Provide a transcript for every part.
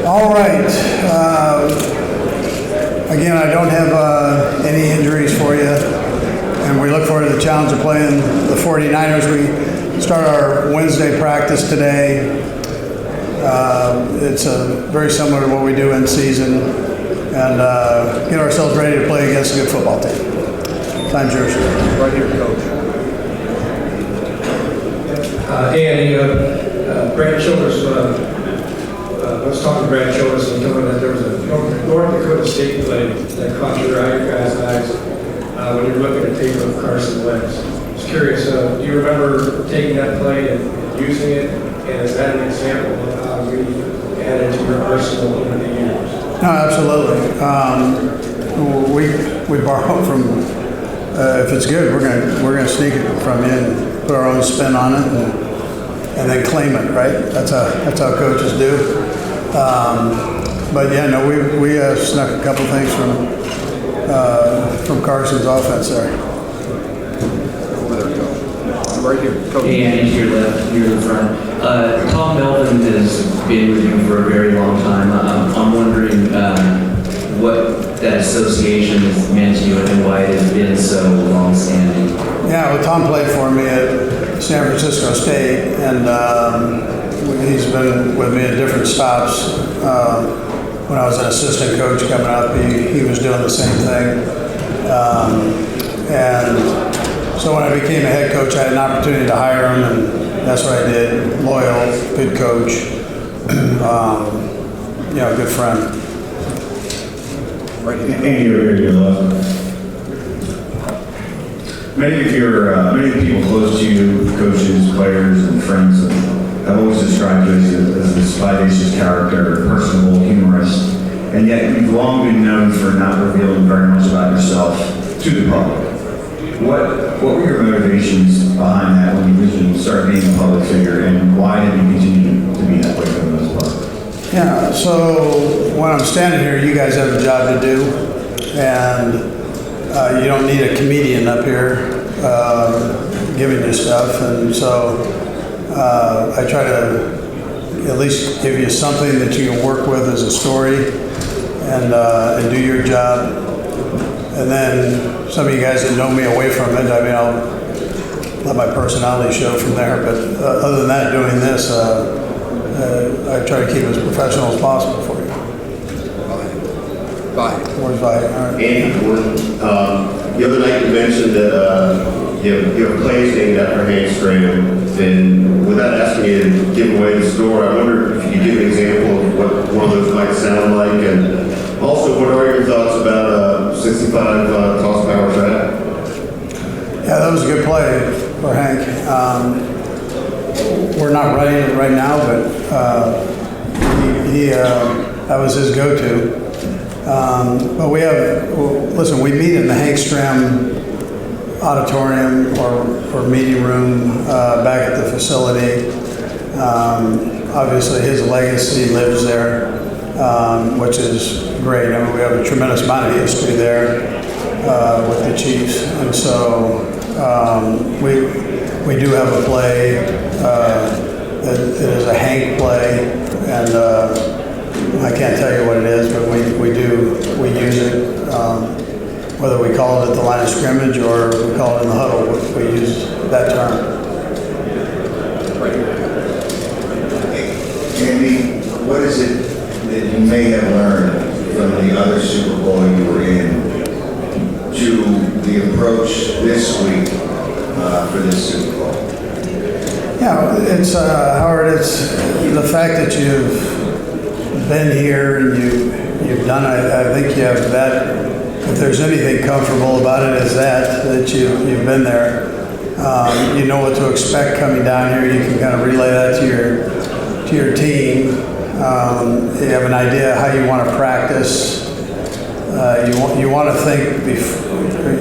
All right. Again, I don't have any injuries for you, and we look forward to the challenge of playing the 49ers. We start our Wednesday practice today. It's very similar to what we do in season, and get ourselves ready to play against a good football team. Time's yours. Right here, Coach. Andy, Brad Childress, I was talking to Brad Childress and told him that there was a North Dakota State play that caught your guys' eyes when you were looking at tape of Carson Wentz. I was curious, do you remember taking that play and using it, and is that an example of how you added to your arsenal over the years? No, absolutely. We borrow from. If it's good, we're gonna sneak it from in, put our own spin on it, and then claim it. Right? That's how coaches do. But yeah, no, we snuck a couple things from Carson's offense there. Over there, Coach. Right here, Coach. Hey, Andy, to your left, here in the front. Tom Melvin has been with you for a very long time. I'm wondering what that association has meant to you and why it has been so long-standing. Yeah, well, Tom played for me at San Francisco State, and he's been with me at different stops. When I was an assistant coach coming up, he was doing the same thing. And so when I became a head coach, I had an opportunity to hire him, and that's what I did. Loyal, good coach, good friend. Right here. Andy, over here to your left. Many of the people close to you, coaches, players, and friends, have always described you as a vivacious character, personable, humorous, and yet you've long been known for not revealing very much about yourself to the public. What were your motivations behind that when you originally started being a public figure, and why did you continue to be that way for the most part? Yeah, so when I'm standing here, you guys have a job to do, and you don't need a comedian up here giving you stuff, and so I try to at least give you something that you can work with as a story and do your job. And then some of you guys that know me away from it, I mean, I'll let my personality show from there, but other than that, doing this, I try to keep it as professional as possible for you. Bye. Where's Bye? All right. Andy Ford, the other night you mentioned that you have plays named after Hank Stram, and without asking you to give away the story, I wonder if you could give an example of what one of those might sound like, and also what are your thoughts about 65 toss power track? Yeah, that was a good play for Hank. We're not running it right now, but that was his go-to. But we meet in the Hank Stram auditorium or meeting room back at the facility. Obviously, his legacy lives there, which is great. I mean, we have a tremendous amount of history there with the Chiefs, and so we do have a play that is a Hank play, and I can't tell you what it is, but we use it. Whether we call it at the line of scrimmage or we call it in the huddle, we use that term. Andy, what is it that you may have learned from the other Super Bowl you were in to the approach this week for this Super Bowl? Yeah, it's Howard. It's the fact that you've been here and you've done it. I think you have that. If there's anything comfortable about it, is that you've been there. You know what to expect coming down here. You can kind of relay that to your team. You have an idea how you want to practice. You want to think, if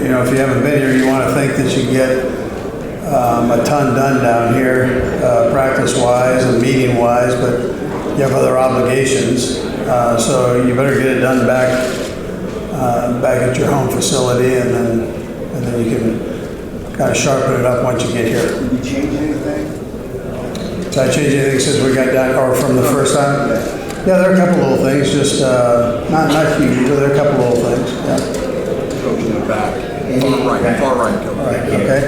you haven't been here, you want to think that you get a ton done down here, practice-wise and meeting-wise, but you have other obligations. So you better get it done back at your home facility, and then you can kind of sharpen it up once you get here. Did you change anything? Did I change anything since we got down, or from the first time? Yeah, there are a couple little things, just not huge, but there are a couple little things. Yeah. Coach in the back, far right, All coach. right. Okay.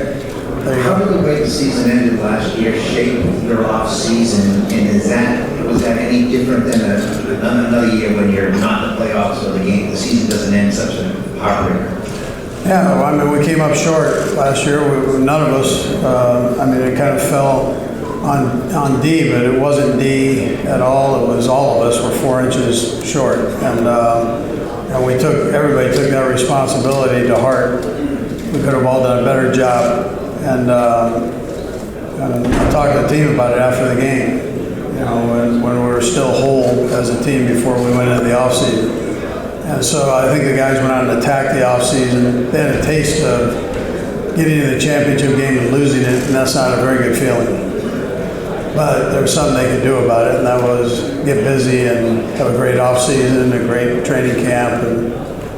There you How go. did the way the season ended last year shape your off-season, and was that any different than another year when you're not in the playoffs or the season doesn't end such a heartbreaker? Yeah, well, I mean, we came up short last year. None of us. I mean, it kind of fell on Dee, but it wasn't Dee at all. It was all of us were 4 inches short, and everybody took that responsibility to heart. We could have all done a better job. And I talked to the team about it after the game, you know, when we were still whole as a team before we went into the offseason. And so I think the guys went out and attacked the offseason. They had a taste of getting to the championship game and losing it, and that's not a very good feeling. But there was something they could do about it, and that was get busy and have a great offseason, a great training camp,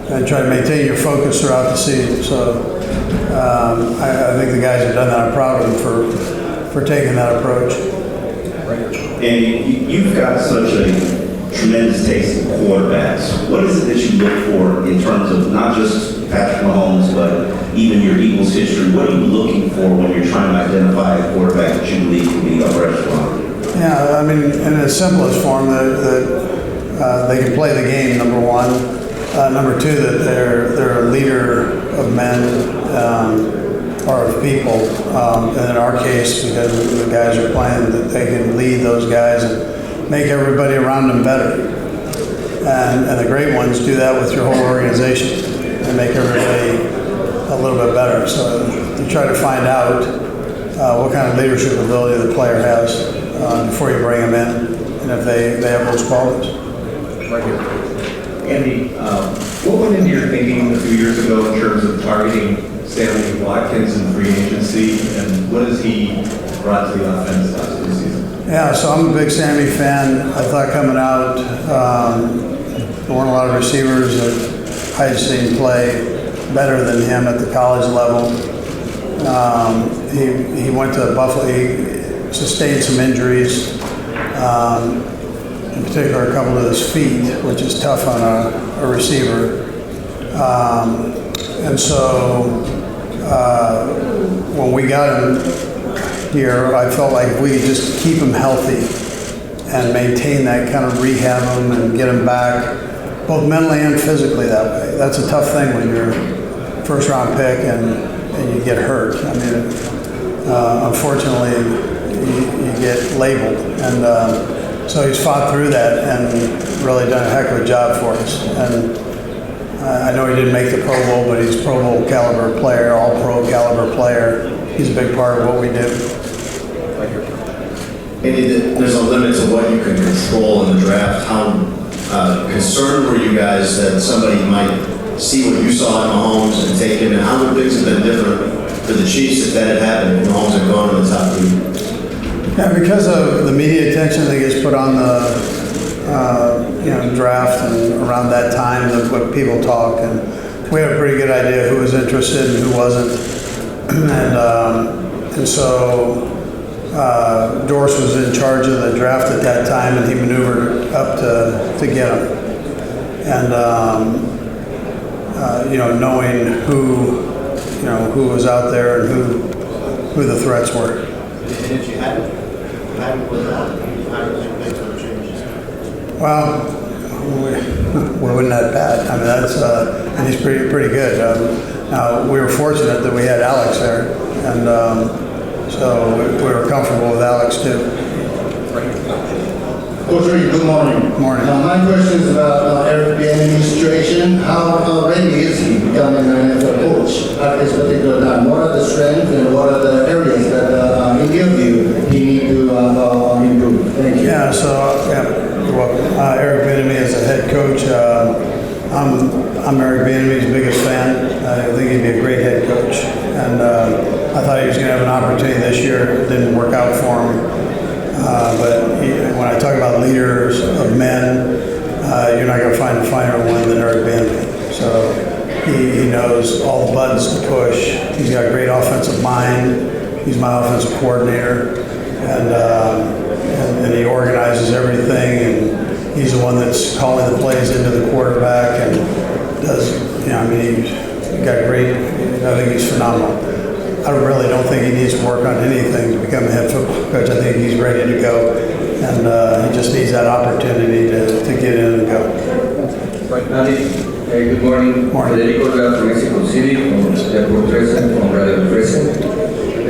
and try to maintain your focus throughout the season. So I think the guys have done that. I'm proud of them for taking that approach. And you've got such a tremendous taste in quarterbacks. What is it that you look for in terms of not just Patrick Mahomes, but even your Eagles history? What are you looking for when you're trying to identify a quarterback that you believe can be a restaurant? Yeah, I mean, in its simplest form, that they can play the game, number one. Number two, that they're a leader of men or of people. And in our case, because the guys are playing, that they can lead those guys and make everybody around them better. And the great ones do that with your whole organization and make everybody a little bit better. So you try to find out what kind of leadership ability the player has before you bring them in, and if they have those qualities. Right here. Andy, what went into your thinking a few years ago in terms of targeting Sammy Watkins in free agency, and what has he brought to the offense last season? Yeah, so I'm a big Sammy fan. I thought coming out, there weren't a lot of receivers that I had seen play better than him at the college level. He went to Buffalo. He sustained some injuries. In particular, a couple of his feet, which is tough on a receiver. And so when we got him here, I felt like if we could just keep him healthy and maintain that kind of rehab him and get him back, both mentally and physically that way. That's a tough thing when you're first round pick and you get hurt. I mean, unfortunately, you get labeled. And so he's fought through that and really done a heck of a job for us. And I know he didn't make the Pro Bowl, but he's Pro Bowl caliber player, all pro caliber player. He's a big part of what we do. Andy, there's a limit to what you can control in the draft. How concerned were you guys that somebody might see what you saw in Mahomes and take him? And how would things have been different for the Chiefs if that had happened, if Mahomes had gone to the top 3? Yeah, because of the media attention that gets put on the draft and around that time, what people talk, and we had a pretty good idea who was interested and who wasn't, and so Doris was in charge of the draft at that time, and he maneuvered up to get him, and knowing who was out there and who the threats were. And if you hadn't with that, how did you make those changes? Well, we wasn't that bad. I mean, and he's pretty good. Now, we were fortunate that we had Alex there, and so we were comfortable with Alex too. Coach Reid, good morning. Morning. My question is about Eric Bieniemy's situation. How ready is he becoming an NFL coach at this particular time? What are the strengths and what are the areas that, in your view, he need to improve? Thank you. Yeah. So you're welcome. Eric Bieniemy is a head coach. I'm Eric Bieniemy's biggest fan. I think he'd be a great head coach, and I thought he was going to have an opportunity this year. It didn't work out for him. But when I talk about leaders of men, you're not going to find a finer one than Eric Bieniemy. So he knows all the buttons to push. He's got a great offensive mind. He's my offensive coordinator, and he organizes everything he's the one that's calling the plays into the quarterback and does, I mean, he got great, I think he's phenomenal. I really don't think he needs to work on anything to become a head football coach. I think he's ready to go, and he just needs that opportunity to get in and go. Andy, good morning. Federico from Mexico City, from Airport President, from Radio President.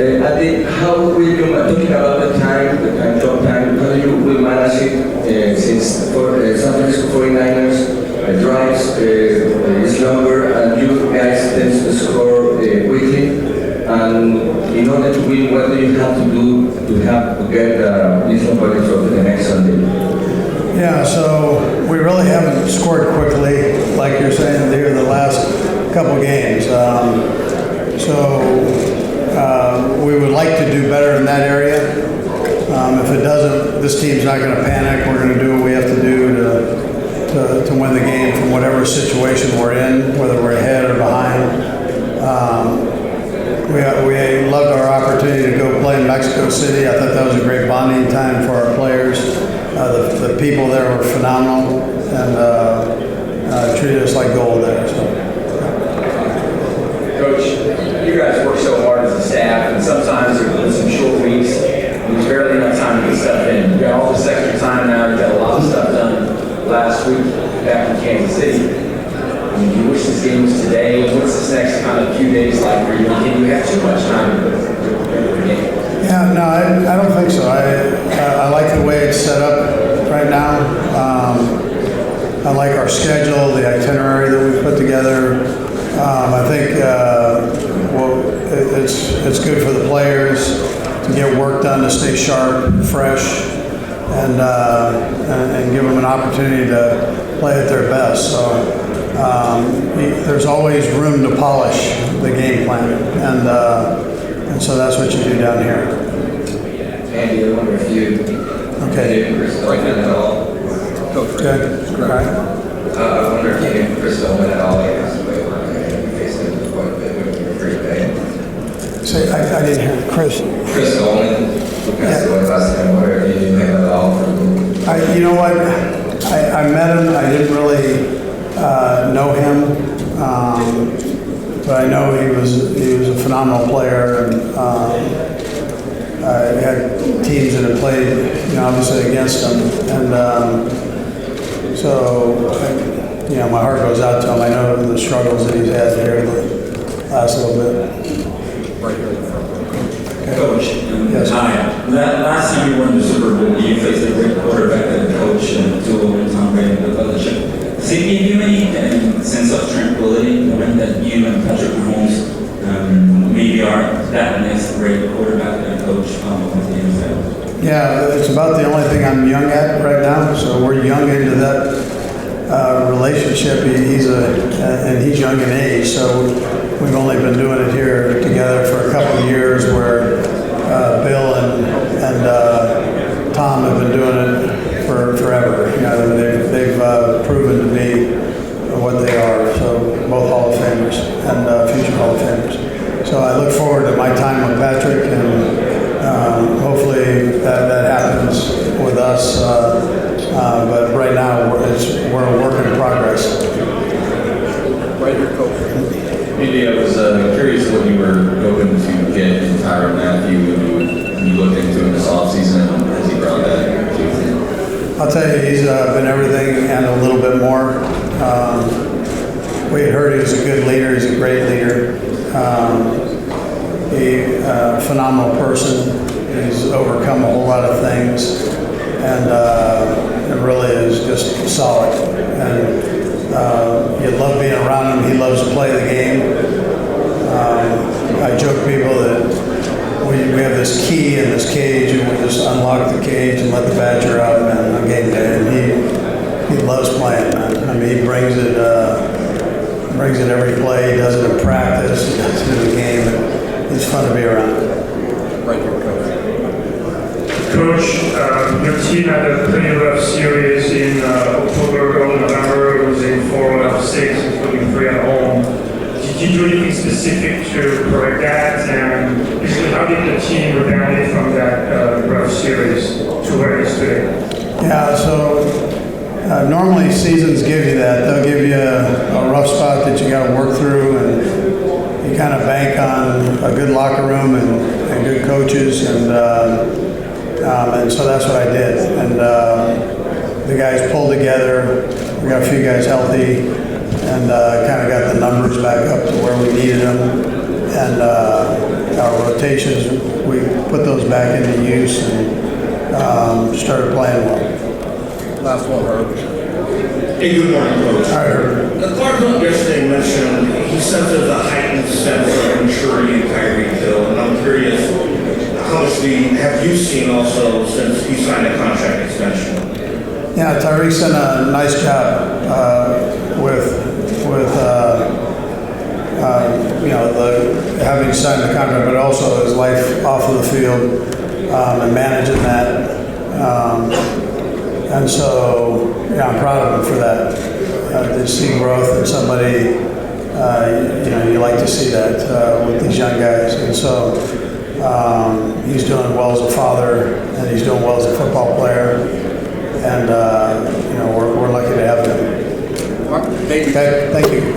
Andy, how will you, talking about the job time, how you will manage it since for San Francisco 49ers drives is longer and you guys tend to score quickly, and in order to win, what do you have to do to get this opponent for the next Sunday? Yeah, so we really haven't scored quickly, like you're saying, here the last couple games. We would like to do better in that area. If it doesn't, this team's not going to panic. We're going to do what we have to do to win the game from whatever situation we're in, whether we're ahead or behind. We loved our opportunity to go play in Mexico City. I thought that was a great bonding time for our players. The people there were phenomenal and treated us like gold there. So. Coach, you guys work so hard as a staff, and sometimes there's some short weeks, and there's barely enough time to get stuff in. You got all this extra time now, you got a lot of stuff done last week back in Kansas City. I mean, do you wish this game was today? What's this next kind of few days like for you? Can you have too much time to the game? Yeah, no, I don't think so. I like the way it's set up right now. I like our schedule, the itinerary that we've put together. I think it's good for the players to get work done, to stay sharp, fresh, and give them an opportunity to play at their best. So there's always room to polish the game plan, and so that's what you do down here. Andy, I wonder if you Okay. Chris Dolman at all. Okay. All right. I wonder if you knew Chris Dolman at all. You faced him quite a bit when you were free today. Say, I didn't hear Chris. Chris Dolman, who passed away last time. I wonder if you knew him at all. You know what? I met him. I didn't really know him, but I know he was a phenomenal player, and I had teams that had played, obviously against him, and my heart goes out to him. I know the struggles that he's had here the last little bit. Right here. Coach, Yes. hi. Last time you won the Super Bowl, you faced a great quarterback and coach and two Tom Brady and Belichick. Does it give you any sense of tranquility knowing that you and Patrick Mahomes maybe are that next great quarterback and coach with the NFL? Yeah, it's about the only thing I'm young at right now. So we're young into that relationship. He's young in age, so we've only been doing it here together for a couple of years. Where Bill and Tom have been doing it for forever. They've proven to be what they are. So both Hall of Famers and future Hall of Famers. So I look forward to my time with Patrick, and hopefully that happens with us. But right now we're a work in progress. Right here, Coach. Andy, I was curious what you were hoping to get in Tyrann Mathieu when you looked into him this offseason as he brought that to you. I'll tell you, he's been everything and a little bit more. We had heard he was a good leader. He's a great leader. A phenomenal person. He's overcome a whole lot of things, and it really is just solid. And you love being around him. He loves to play the game. I joke people that we have this key in this cage, and we just unlock the cage and let the badger out on game day. And he loves playing, man. I mean, he brings it every play. He does it in practice. He does it in the game. And it's fun to be around. Right here, Coach. Coach, your team had a pretty rough series in October, early November, losing 4 out of 6, including 3 at home. Did you do anything specific to correct that? And basically, how did the team rebound from that rough series to where it is today? Yeah, so Normally seasons give you that. They'll give you a rough spot that you got to work through, and you kind of bank on a good locker room and good coaches, and so that's what I did. And the guys pulled together. We got a few guys healthy, and kind of got the numbers back up to where we needed them. And our rotations, we put those back into use and started playing well. Last one, Herb. Hey, good morning, Coach. Hi, Herb. The Cardinal yesterday mentioned he says there's a heightened sense of maturity in Tyreek Hill, and I'm curious, how much have you seen also since he signed a contract extension? Yeah, Tyreek's done a nice job with having signed the contract, but also his life off of the field and managing that. And so, I'm proud of him for that. To see growth in somebody, you like to see that with these young guys. And so he's doing well as a father, and he's doing well as a football player. And, we're lucky to have him. Thank you. Okay, thank you.